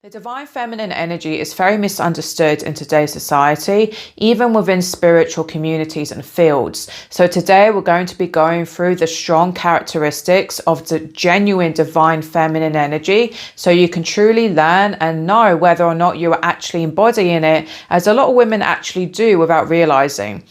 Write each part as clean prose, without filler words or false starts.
The divine feminine energy is very misunderstood in today's society, even within spiritual communities and fields. So today we're going to be going through the strong characteristics of the genuine divine feminine energy, so you can truly learn and know whether or not you are actually embodying it, as a lot of women actually do without realizing.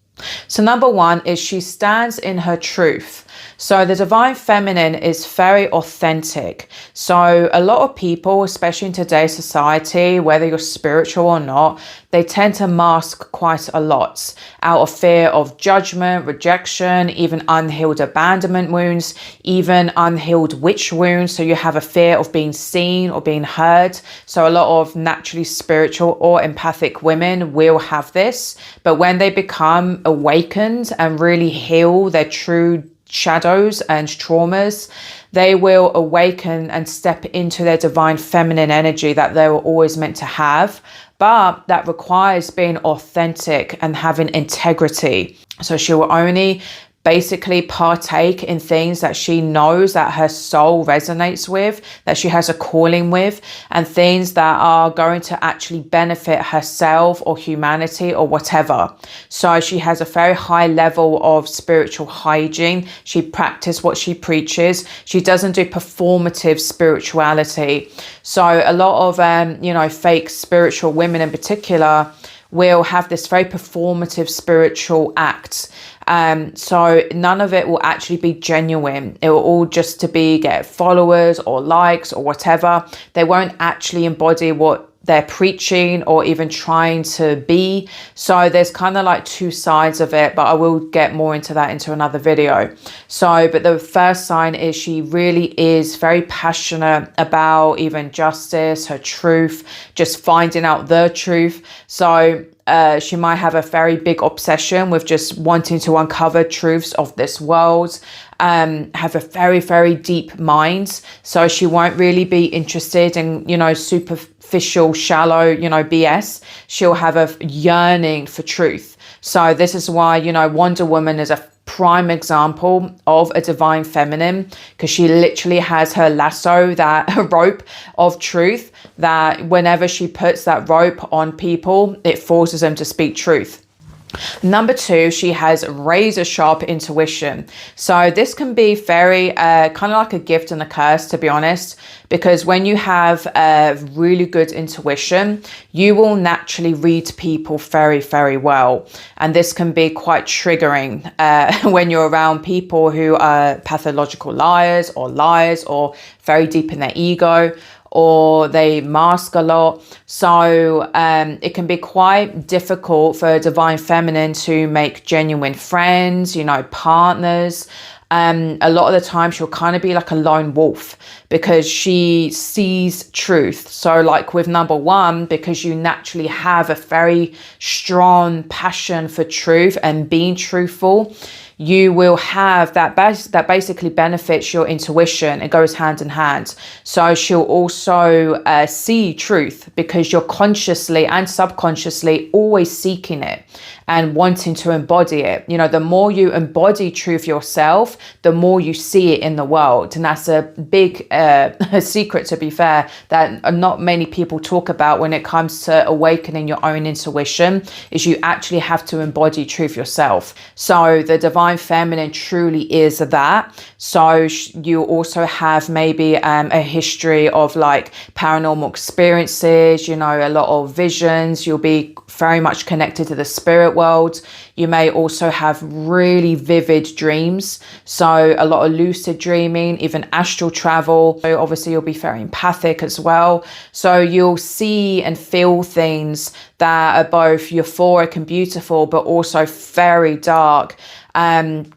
So number one is she stands in her truth. So the divine feminine is very authentic. So a lot of people, especially in today's society, whether you're spiritual or not, they tend to mask quite a lot out of fear of judgment, rejection, even unhealed abandonment wounds, even unhealed witch wounds. So you have a fear of being seen or being heard. So a lot of naturally spiritual or empathic women will have this. But when they become awakened and really heal their true shadows and traumas, they will awaken and step into their divine feminine energy that they were always meant to have. But that requires being authentic and having integrity. So she will only basically partake in things that she knows that her soul resonates with, that she has a calling with, and things that are going to actually benefit herself or humanity or whatever. So she has a very high level of spiritual hygiene. She practices what she preaches. She doesn't do performative spirituality. So a lot of fake spiritual women in particular will have this very performative spiritual act. So none of it will actually be genuine. It will all just to be get followers or likes or whatever. They won't actually embody what they're preaching or even trying to be. So there's kind of like two sides of it, but I will get more into that into another video. But the first sign is she really is very passionate about even justice, her truth, just finding out the truth. So she might have a very big obsession with just wanting to uncover truths of this world, have a very, very deep mind. So she won't really be interested in, superficial, shallow, BS. She'll have a yearning for truth. So this is why, Wonder Woman is a prime example of a divine feminine, because she literally has her lasso, that rope of truth, that whenever she puts that rope on people, it forces them to speak truth. Number two, she has razor sharp intuition. So this can be very kind of like a gift and a curse, to be honest, because when you have a really good intuition, you will naturally read people very, very well. And this can be quite triggering when you're around people who are pathological liars or very deep in their ego, or they mask a lot. So it can be quite difficult for a divine feminine to make genuine friends, partners. A lot of the time she'll kind of be like a lone wolf because she sees truth. So like with number one, because you naturally have a very strong passion for truth and being truthful, you will have that basically benefits your intuition. It goes hand in hand. So she'll also see truth because you're consciously and subconsciously always seeking it and wanting to embody it. The more you embody truth yourself, the more you see it in the world. And that's a big secret, to be fair, that not many people talk about when it comes to awakening your own intuition, is you actually have to embody truth yourself. So the divine feminine truly is that. So you also have maybe a history of like paranormal experiences, a lot of visions. You'll be very much connected to the spirit world. You may also have really vivid dreams. So a lot of lucid dreaming, even astral travel. So obviously you'll be very empathic as well. So you'll see and feel things that are both euphoric and beautiful, but also very dark.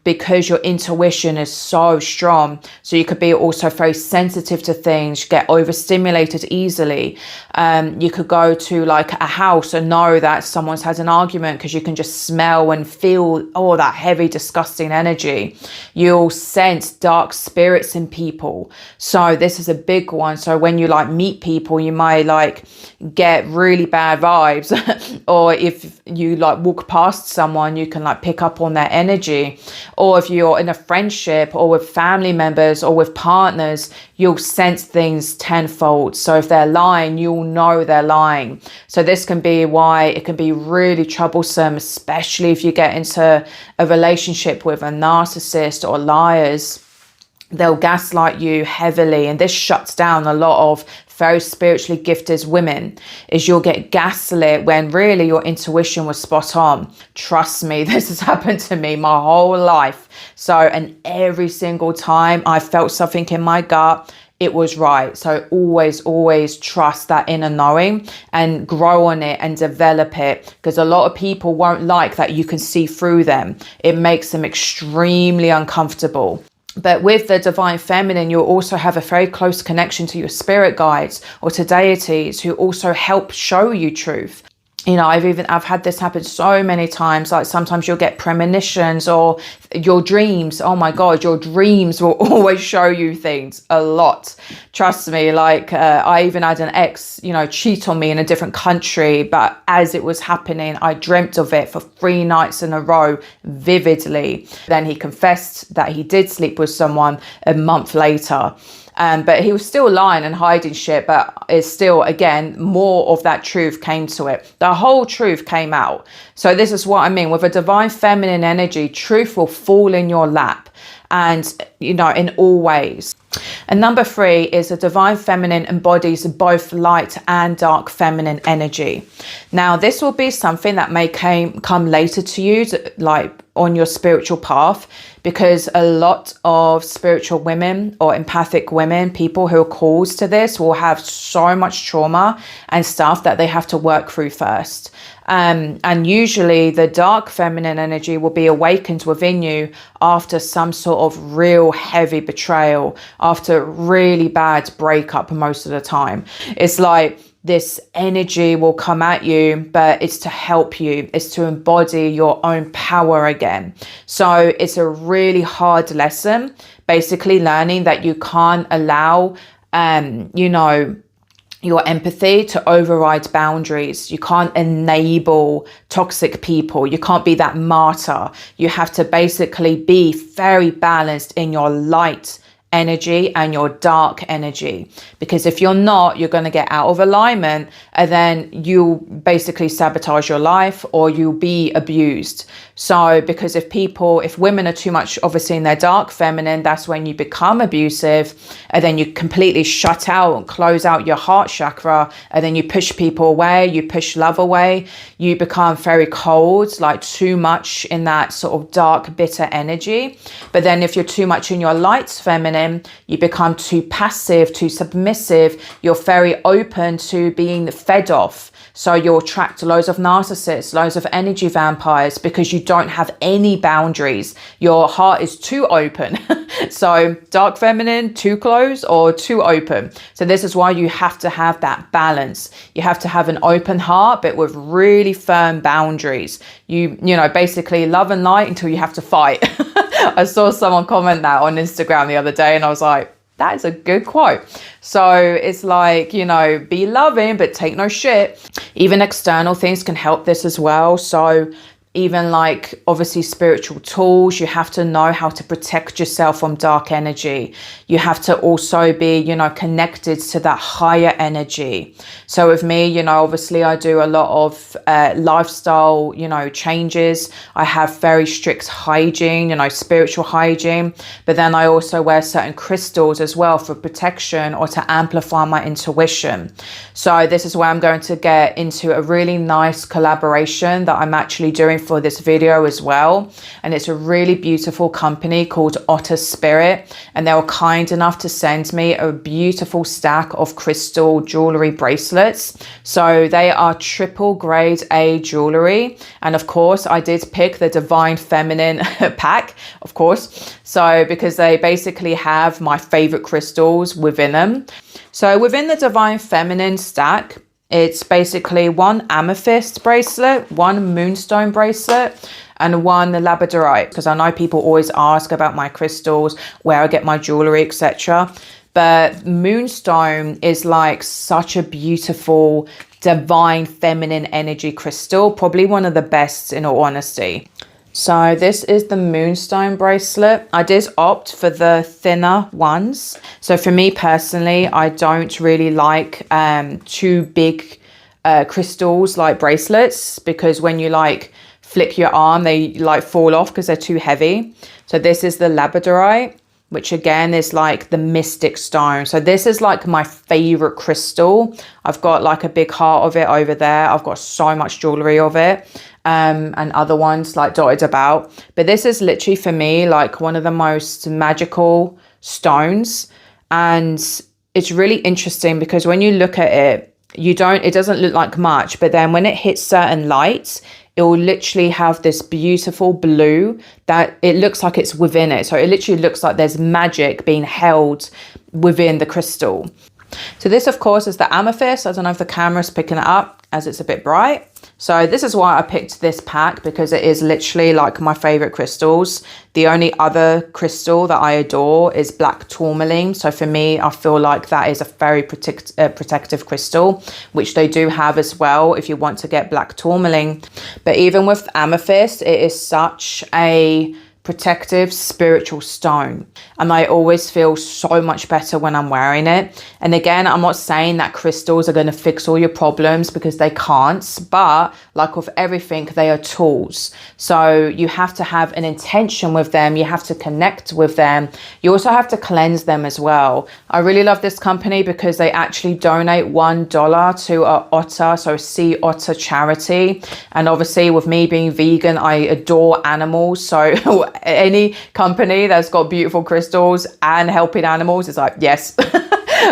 Because your intuition is so strong. So you could be also very sensitive to things, get overstimulated easily. You could go to like a house and know that someone's had an argument because you can just smell and feel all that heavy, disgusting energy. You'll sense dark spirits in people. So this is a big one. So when you like meet people, you might like get really bad vibes or if you like walk past someone, you can like pick up on their energy energy. Or if you're in a friendship or with family members or with partners, you'll sense things tenfold. So if they're lying, you'll know they're lying. So this can be why it can be really troublesome, especially if you get into a relationship with a narcissist or liars. They'll gaslight you heavily, and this shuts down a lot of very spiritually gifted women, is you'll get gaslit when really your intuition was spot on. Trust me, this has happened to me my whole life. So, and every single time I felt something in my gut, it was right. So always trust that inner knowing and grow on it and develop it, because a lot of people won't like that you can see through them. It makes them extremely uncomfortable. But with the divine feminine, you'll also have a very close connection to your spirit guides or to deities who also help show you truth. You know, I've had this happen so many times. Like sometimes you'll get premonitions or your dreams. Oh my God, your dreams will always show you things a lot. Trust me, like I even had an ex, you know, cheat on me in a different country. But as it was happening, I dreamt of it for 3 nights in a row, vividly. Then he confessed that he did sleep with someone a month later. But he was still lying and hiding shit, but it's still, again, more of that truth came to it. The whole truth came out. So this is what I mean. With a divine feminine energy, truth will fall in your lap, and, you know, in all ways. And number 3 is a divine feminine embodies both light and dark feminine energy. Now, this will be something that may come later to you, like on your spiritual path, because a lot of spiritual women or empathic women, people who are called to this, will have so much trauma and stuff that they have to work through first. And usually the dark feminine energy will be awakened within you after some sort of real heavy betrayal, after really bad breakup most of the time. It's like this energy will come at you, but it's to help you. It's to embody your own power again. So it's a really hard lesson, basically learning that you can't allow, you know, your empathy to override boundaries. You can't enable toxic people. You can't be that martyr. You have to basically be very balanced in your light energy and your dark energy, because if you're not, you're going to get out of alignment, and then you'll basically sabotage your life or you'll be abused. So because if women are too much obviously in their dark feminine, that's when you become abusive, and then you completely shut out and close out your heart chakra, and then you push people away, you push love away, you become very cold, like too much in that sort of dark bitter energy. But then if you're too much in your light feminine, you become too passive, too submissive. You're very open to being fed off. So you'll attract loads of narcissists, loads of energy vampires, because you don't have any boundaries. Your heart is too open. So dark feminine, too closed or too open. So this is why you have to have that balance. You have to have an open heart, but with really firm boundaries. You know, basically love and light until you have to fight. I saw someone comment that on Instagram the other day, and I was like, that is a good quote. So it's like, you know, be loving, but take no shit. Even external things can help this as well. So even like obviously spiritual tools, you have to know how to protect yourself from dark energy. You have to also be, you know, connected to that higher energy. So with me, you know, obviously I do a lot of lifestyle, you know, changes. I have very strict hygiene, you know, spiritual hygiene, but then I also wear certain crystals as well for protection or to amplify my intuition. So this is where I'm going to get into a really nice collaboration that I'm actually doing for this video as well, and it's a really beautiful company called Otter Spirit, and they were kind enough to send me a beautiful stack of crystal jewelry bracelets. So they are triple grade A jewelry, and of course I did pick the divine feminine pack, of course, so because they basically have my favorite crystals within them. So within the divine feminine stack, it's basically 1 amethyst bracelet, 1 moonstone bracelet, and 1 labradorite, because I know people always ask about my crystals, where I get my jewelry, etc. But moonstone is like such a beautiful divine feminine energy crystal, probably one of the best in all honesty. So this is the Moonstone bracelet. I did opt for the thinner ones. So for me personally, I don't really like too big crystals like bracelets, because when you like flick your arm, they like fall off because they're too heavy. So this is the labradorite, which again is like the mystic stone. So this is like my favorite crystal. I've got like a big heart of it over there. I've got so much jewelry of it. And other ones like dotted about, but this is literally for me like one of the most magical stones. And it's really interesting because when you look at it, it doesn't look like much, but then when it hits certain lights, it will literally have this beautiful blue that it looks like it's within it. So it literally looks like there's magic being held within the crystal. So this of course is the amethyst. I don't know if the camera's picking it up as it's a bit bright. So this is why I picked this pack, because it is literally like my favorite crystals. The only other crystal that I adore is black tourmaline. So for me, I feel like that is a very protective crystal, which they do have as well if you want to get black tourmaline. But even with amethyst, it is such a protective spiritual stone, and I always feel so much better when I'm wearing it. And again, I'm not saying that crystals are going to fix all your problems, because they can't, but like with everything, they are tools. So you have to have an intention with them, you have to connect with them, you also have to cleanse them as well. I really love this company because they actually donate $1 to a otter, so a sea otter charity. And obviously with me being vegan, I adore animals, so any company that's got beautiful crystals and helping animals is like, yes.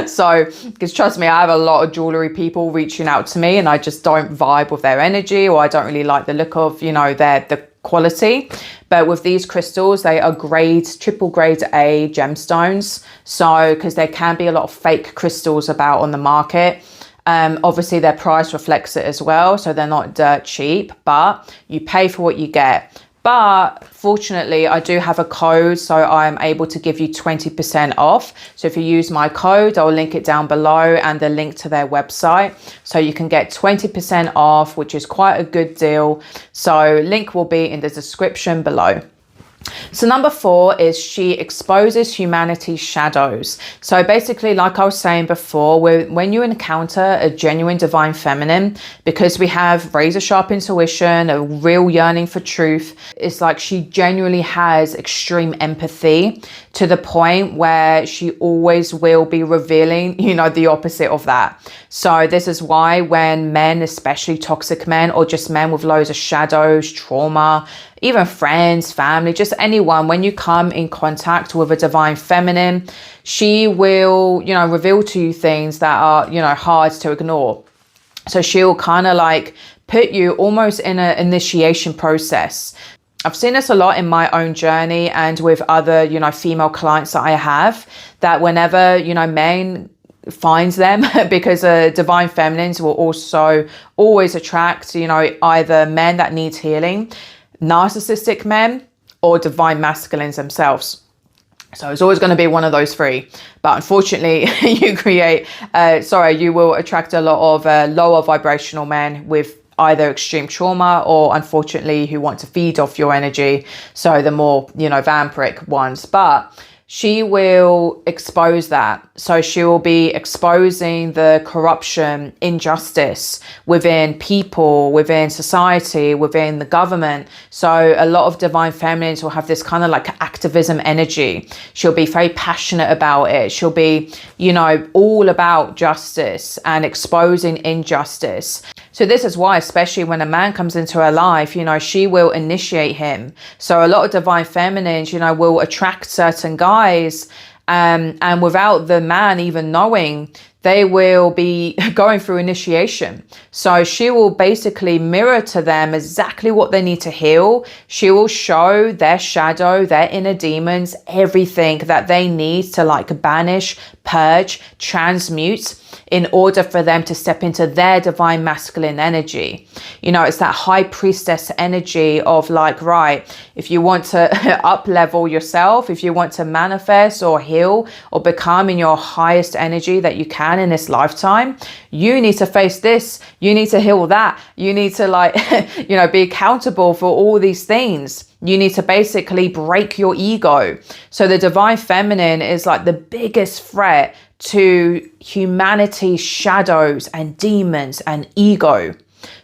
So, because trust me, I have a lot of jewelry people reaching out to me and I just don't vibe with their energy, or I don't really like the look of, the quality. But with these crystals, they are triple grade A gemstones. So, because there can be a lot of fake crystals about on the market. Obviously their price reflects it as well. So they're not dirt cheap, but you pay for what you get. But fortunately, I do have a code, so I'm able to give you 20% off. So if you use my code, I'll link it down below and the link to their website. So you can get 20% off, which is quite a good deal. So link will be in the description below. So number 4 is she exposes humanity's shadows. So basically, like I was saying before, when you encounter a genuine divine feminine, because we have razor sharp intuition, a real yearning for truth, it's like she genuinely has extreme empathy to the point where she always will be revealing, the opposite of that. So this is why when men, especially toxic men or just men with loads of shadows, trauma, even friends, family, just anyone, when you come in contact with a divine feminine, she will, reveal to you things that are, hard to ignore. So she'll kind of like put you almost in an initiation process. I've seen this a lot in my own journey and with other, female clients that I have, that whenever, men finds them, because divine feminines will also always attract, either men that need healing, narcissistic men, or divine masculines themselves. So it's always going to be one of those three. But unfortunately, you will attract a lot of lower vibrational men with either extreme trauma or unfortunately who want to feed off your energy. So the more, vampiric ones. But she will expose that. So she will be exposing the corruption, injustice within people, within society, within the government. So a lot of divine feminines will have this kind of like activism energy. She'll be very passionate about it. She'll be, all about justice and exposing injustice. So this is why, especially when a man comes into her life, she will initiate him. So a lot of divine feminines, will attract certain guys, and without the man even knowing, they will be going through initiation. So she will basically mirror to them exactly what they need to heal. She will show their shadow, their inner demons, everything that they need to like banish, purge, transmute in order for them to step into their divine masculine energy. It's that high priestess energy of like, right, if you want to up level yourself, if you want to manifest or heal or become in your highest energy that you can, man in this lifetime, you need to face this, you need to heal that, you need to like, you know, be accountable for all these things. You need to basically break your ego. So the divine feminine is like the biggest threat to humanity's shadows and demons and ego.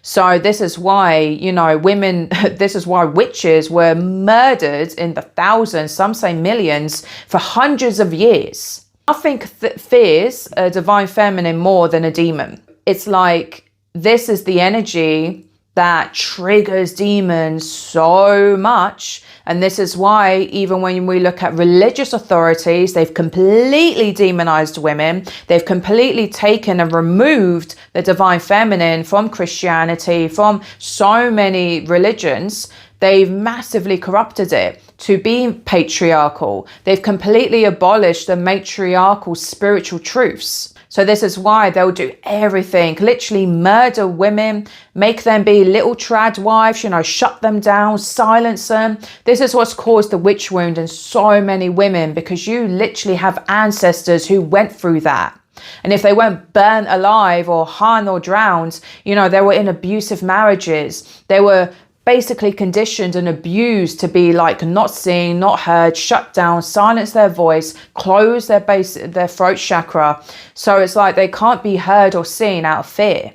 So this is why, you know, women, this is why witches were murdered in the thousands, some say millions, for hundreds of years. Nothing fears a divine feminine more than a demon. It's like, this is the energy that triggers demons so much. And this is why even when we look at religious authorities, they've completely demonized women. They've completely taken and removed the divine feminine from Christianity, from so many religions. They've massively corrupted it to be patriarchal. They've completely abolished the matriarchal spiritual truths. So this is why they'll do everything, literally murder women, make them be little trad wives, you know, shut them down, silence them. This is what's caused the witch wound in so many women, because you literally have ancestors who went through that. And if they weren't burnt alive or hung or drowned, you know, they were in abusive marriages. They were basically conditioned and abused to be like not seen, not heard, shut down, silence their voice, close their throat chakra. So it's like they can't be heard or seen out of fear.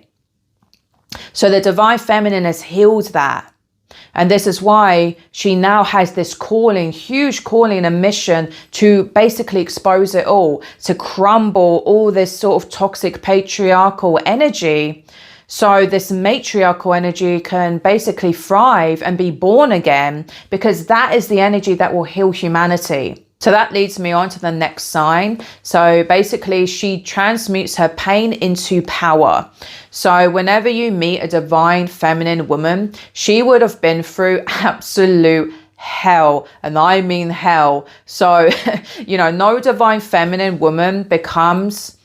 So the divine feminine has healed that. And this is why she now has this calling, huge calling and mission to basically expose it all, to crumble all this sort of toxic patriarchal energy. So this matriarchal energy can basically thrive and be born again, because that is the energy that will heal humanity. So that leads me on to the next sign. So basically she transmutes her pain into power. So whenever you meet a divine feminine woman, she would have been through absolute hell, and I mean hell. So, you know, no divine feminine woman becomes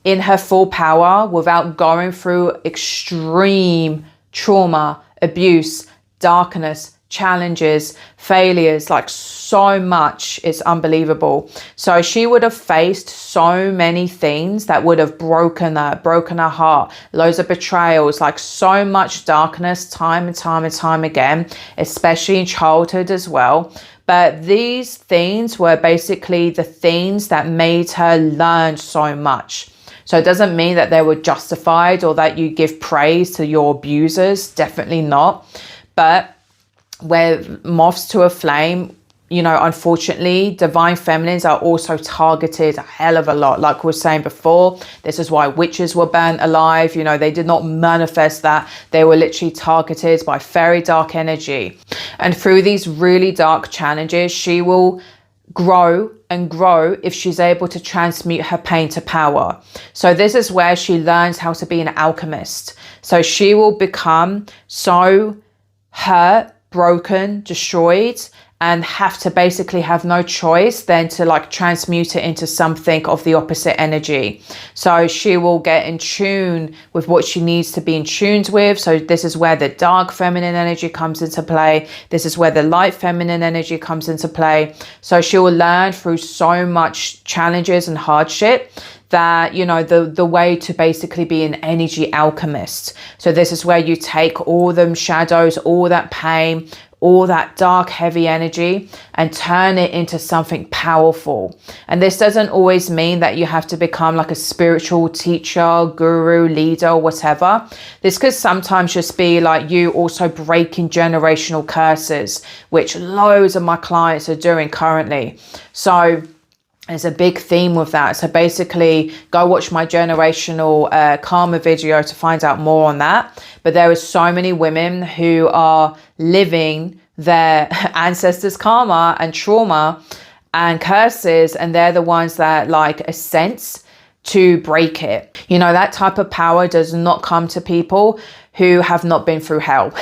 in her full power without going through extreme trauma, abuse, darkness, challenges, failures, like so much. It's unbelievable. So she would have faced so many things that would have broken her heart, loads of betrayals, like so much darkness time and time again, especially in childhood as well. But these things were basically the things that made her learn so much. So it doesn't mean that they were justified or that you give praise to your abusers. Definitely not. But we're moths to a flame. You know, unfortunately, divine feminines are also targeted a hell of a lot. Like we were saying before, this is why witches were burnt alive. You know, they did not manifest that. They were literally targeted by very dark energy. And through these really dark challenges, she will grow and grow if she's able to transmute her pain to power. So this is where she learns how to be an alchemist. So she will become so hurt, broken, destroyed, and have to basically have no choice than to like transmute it into something of the opposite energy. So she will get in tune with what she needs to be in tune with. So this is where the dark feminine energy comes into play. This is where the light feminine energy comes into play. So she will learn through so much challenges and hardship that, you know, the way to basically be an energy alchemist. So this is where you take all them shadows, all that pain, all that dark, heavy energy, and turn it into something powerful. And this doesn't always mean that you have to become like a spiritual teacher, guru, leader, or whatever. This could sometimes just be like you also breaking generational curses, which loads of my clients are doing currently. So there's a big theme with that. So basically go watch my generational karma video to find out more on that. But there are so many women who are living their ancestors' karma and trauma and curses, and they're the ones that like a sense to break it. You know, that type of power does not come to people who have not been through hell.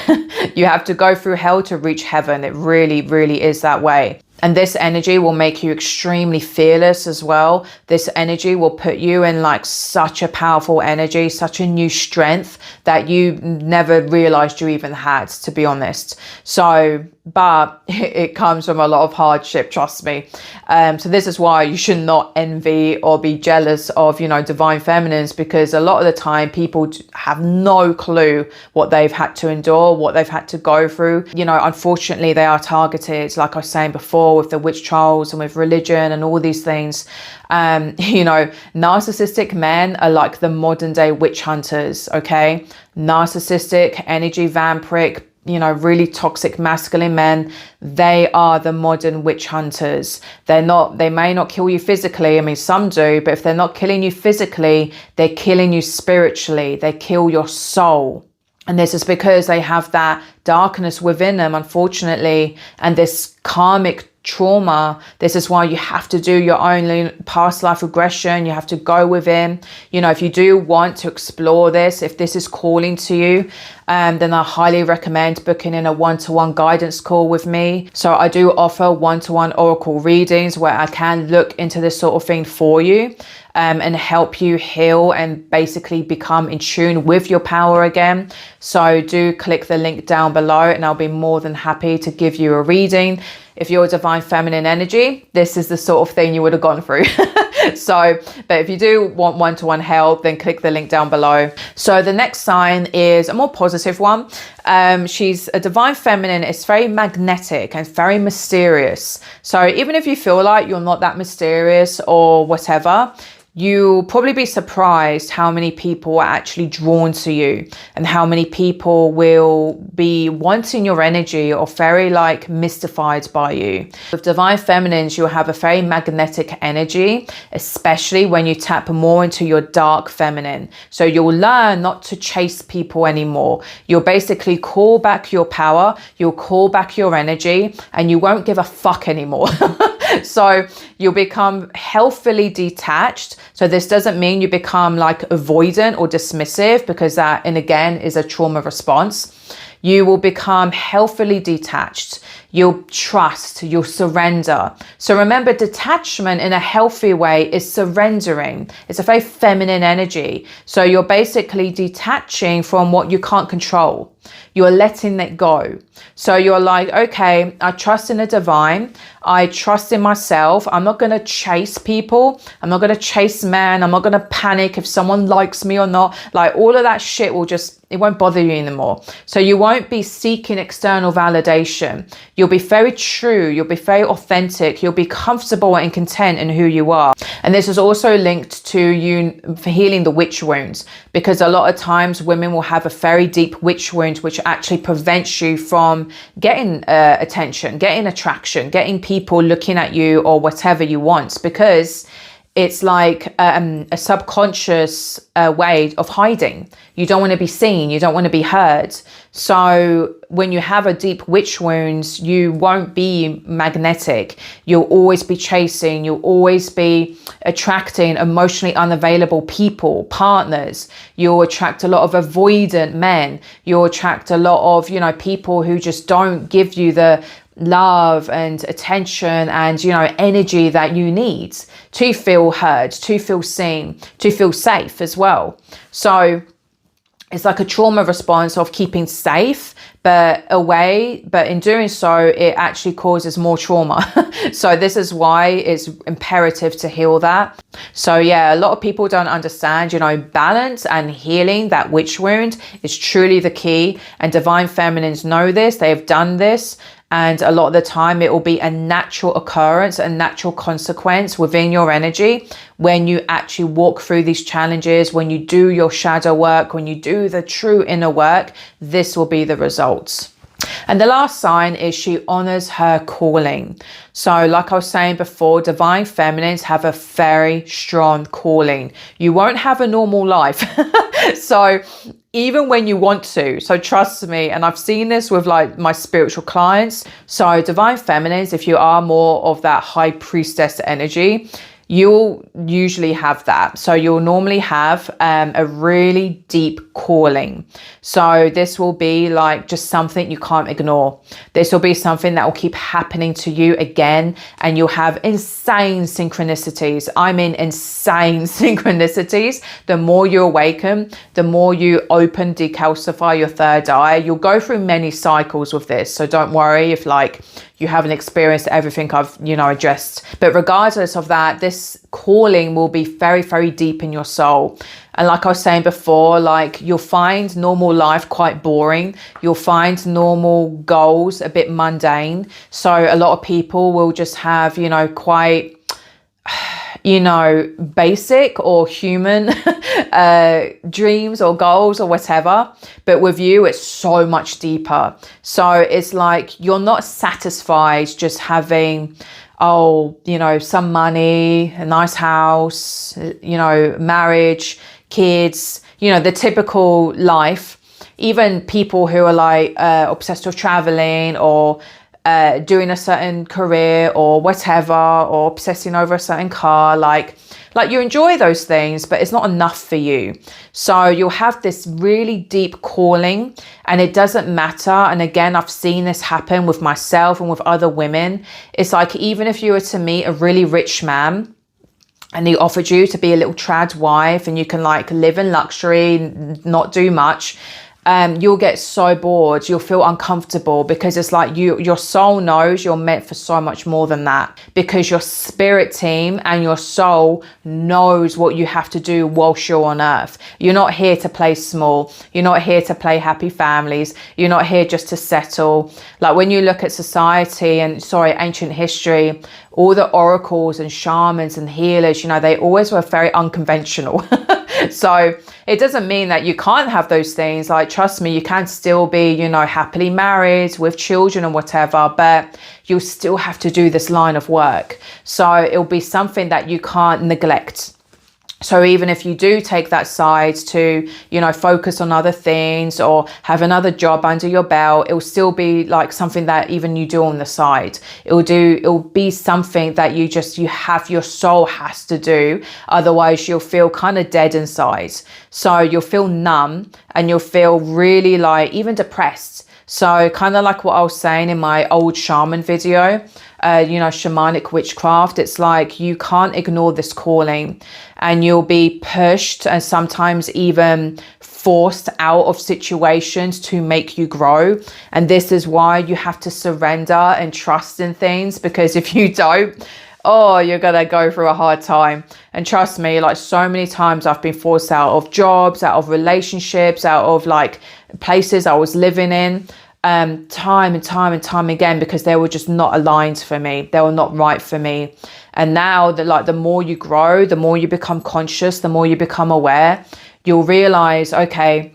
You have to go through hell to reach heaven. It really, really is that way. And this energy will make you extremely fearless as well. This energy will put you in like such a powerful energy, such a new strength that you never realized you even had, to be honest. So but it comes from a lot of hardship, trust me. So this is why you should not envy or be jealous of, you know, divine feminines, because a lot of the time people have no clue what they've had to endure, what they've had to go through. You know, unfortunately, they are targeted, like I was saying before, with the witch trials and with religion and all these things. You know, narcissistic men are like the modern day witch hunters, okay? Narcissistic, energy vampiric, you know, really toxic masculine men, they are the modern witch hunters. They may not kill you physically. I mean, some do, but if they're not killing you physically, they're killing you spiritually. They kill your soul. And this is because they have that darkness within them, unfortunately, and this karmic trauma. This is why you have to do your own past life regression. You have to go within. You know, if you do want to explore this, if this is calling to you, then I highly recommend booking in a one-to-one guidance call with me. So I do offer one-to-one oracle readings where I can look into this sort of thing for you, and help you heal and basically become in tune with your power again. So do click the link down below and I'll be more than happy to give you a reading. If you're divine feminine energy, this is the sort of thing you would have gone through. So, but if you do want one-to-one help, then click the link down below. So the next sign is a more positive one. She's a divine feminine. It's very magnetic and very mysterious. So even if you feel like you're not that mysterious or whatever, you'll probably be surprised how many people are actually drawn to you and how many people will be wanting your energy or very like mystified by you. With divine feminines, you'll have a very magnetic energy, especially when you tap more into your dark feminine. So you'll learn not to chase people anymore. You'll basically call back your power, you'll call back your energy, and you won't give a fuck anymore. So you'll become healthily detached. So this doesn't mean you become like avoidant or dismissive, because that, and again, is a trauma response. You will become healthily detached. You'll trust, you'll surrender. So remember, detachment in a healthy way is surrendering. It's a very feminine energy. So you're basically detaching from what you can't control. You're letting it go. So you're like, okay, I trust in the divine. I trust in myself. I'm not going to chase people. I'm not going to chase men. I'm not going to panic if someone likes me or not. Like all of that shit will just, it won't bother you anymore. So you won't be seeking external validation. You'll be very true. You'll be very authentic. You'll be comfortable and content in who you are. And this is also linked to you healing the witch wounds, because a lot of times women will have a very deep witch wound, which actually prevents you from getting attention, getting attraction, getting people looking at you or whatever you want, because it's like a subconscious way of hiding. You don't want to be seen. You don't want to be heard. So when you have a deep witch wound, you won't be magnetic. You'll always be chasing. You'll always be attracting emotionally unavailable people, partners. You'll attract a lot of avoidant men. You'll attract a lot of, you know, people who just don't give you the love and attention and, you know, energy that you need to feel heard, to feel seen, to feel safe as well. So it's like a trauma response of keeping safe, but away. But in doing so, it actually causes more trauma. So this is why it's imperative to heal that. So yeah, a lot of people don't understand, you know, balance and healing that witch wound is truly the key. And divine feminines know this. They have done this. And a lot of the time it will be a natural occurrence, a natural consequence within your energy when you actually walk through these challenges, when you do your shadow work, when you do the true inner work, this will be the results. And the last sign is she honors her calling. So like I was saying before, divine feminines have a very strong calling. You won't have a normal life. So even when you want to, so trust me, and I've seen this with like my spiritual clients. So divine feminines, if you are more of that high priestess energy, you'll usually have that. So you'll normally have a really deep calling. So this will be like just something you can't ignore. This will be something that will keep happening to you again, and you'll have insane synchronicities. I mean insane synchronicities. The more you awaken, the more you open, decalcify your third eye. You'll go through many cycles with this. So don't worry if like you haven't experienced everything I've, addressed. But regardless of that, this calling will be very, very deep in your soul. And like I was saying before, like you'll find normal life quite boring. You'll find normal goals a bit mundane. So a lot of people will just have, quite, basic or human dreams or goals or whatever. But with you, it's so much deeper. So it's like you're not satisfied just having, some money, a nice house, marriage, kids, the typical life. Even people who are like obsessed with traveling or doing a certain career or whatever, or obsessing over a certain car, like you enjoy those things, but it's not enough for you. So you'll have this really deep calling, and it doesn't matter. And again, I've seen this happen with myself and with other women. It's like, even if you were to meet a really rich man and he offered you to be a little trad wife and you can like live in luxury, not do much, you'll get so bored, you'll feel uncomfortable, because it's like your soul knows you're meant for so much more than that, because your spirit team and your soul knows what you have to do whilst you're on earth. You're not here to play small. You're not here to play happy families. You're not here just to settle. Like when you look at society and ancient history, all the oracles and shamans and healers, they always were very unconventional. So it doesn't mean that you can't have those things. Like, trust me, you can still be, happily married with children and whatever, but you'll still have to do this line of work. So it'll be something that you can't neglect. So even if you do take that side to, focus on other things or have another job under your belt, it will still be like something that even you do on the side. It'll be something that your soul has to do. Otherwise you'll feel kind of dead inside. So you'll feel numb and you'll feel really like even depressed. So kind of like what I was saying in my old shaman video, shamanic witchcraft, it's like you can't ignore this calling, and you'll be pushed and sometimes even forced out of situations to make you grow. And this is why you have to surrender and trust in things, because if you don't, you're gonna go through a hard time. And trust me, like so many times I've been forced out of jobs, out of relationships, out of like places I was living in, time and time again, because they were just not aligned for me. They were not right for me. And now the more you grow, the more you become conscious, the more you become aware, you'll realize, okay,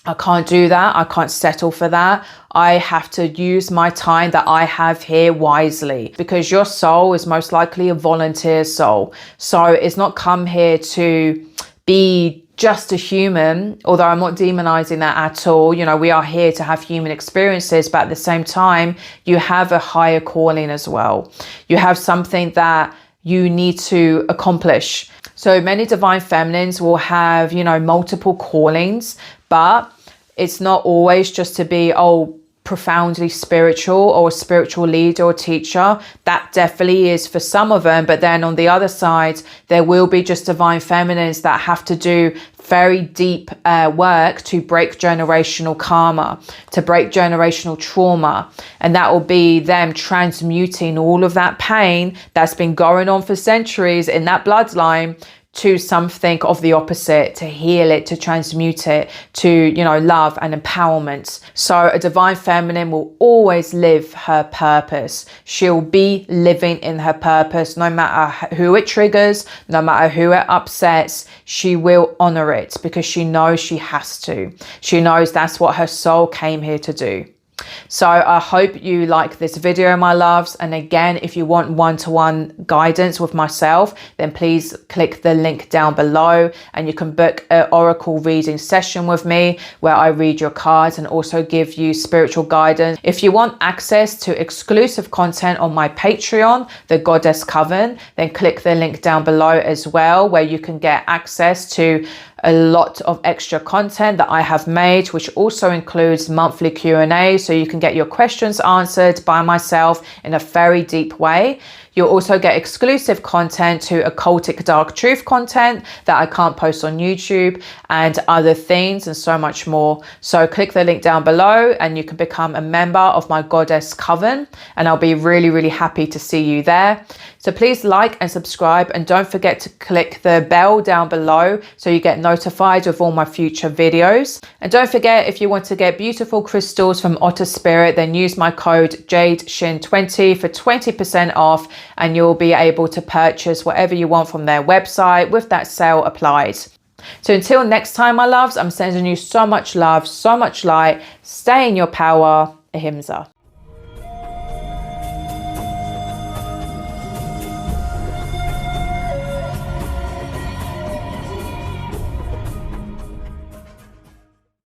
I can't do that. I can't settle for that. I have to use my time that I have here wisely, because your soul is most likely a volunteer soul. So it's not come here to be just a human, although I'm not demonizing that at all. We are here to have human experiences, but at the same time, you have a higher calling as well. You have something that you need to accomplish. So many divine feminines will have, multiple callings, but it's not always just to be, profoundly spiritual or a spiritual leader or teacher. That definitely is for some of them. But then on the other side, there will be just divine feminines that have to do very deep work to break generational karma, to break generational trauma. And that will be them transmuting all of that pain that's been going on for centuries in that bloodline to something of the opposite, to heal it, to transmute it, to, love and empowerment. So a divine feminine will always live her purpose. She'll be living in her purpose, no matter who it triggers, no matter who it upsets. She will honor it because she knows she has to. She knows that's what her soul came here to do. So I hope you like this video, my loves. And again, if you want one-to-one guidance with myself, then please click the link down below and you can book an oracle reading session with me where I read your cards and also give you spiritual guidance. If you want access to exclusive content on my Patreon, the Goddess Coven, then click the link down below as well, where you can get access to a lot of extra content that I have made, which also includes monthly Q&A, so you can get your questions answered by myself in a very deep way. You'll also get exclusive content to occultic dark truth content that I can't post on YouTube and other things and so much more. So click the link down below and you can become a member of my Goddess Coven, and I'll be really, really happy to see you there. So please like and subscribe, and don't forget to click the bell down below so you get notified of all my future videos. And don't forget, if you want to get beautiful crystals from Otter Spirit, then use my code JADESHIN20 for 20% off, and you'll be able to purchase whatever you want from their website with that sale applied. So until next time, my loves, I'm sending you so much love, so much light. Stay in your power. Ahimsa.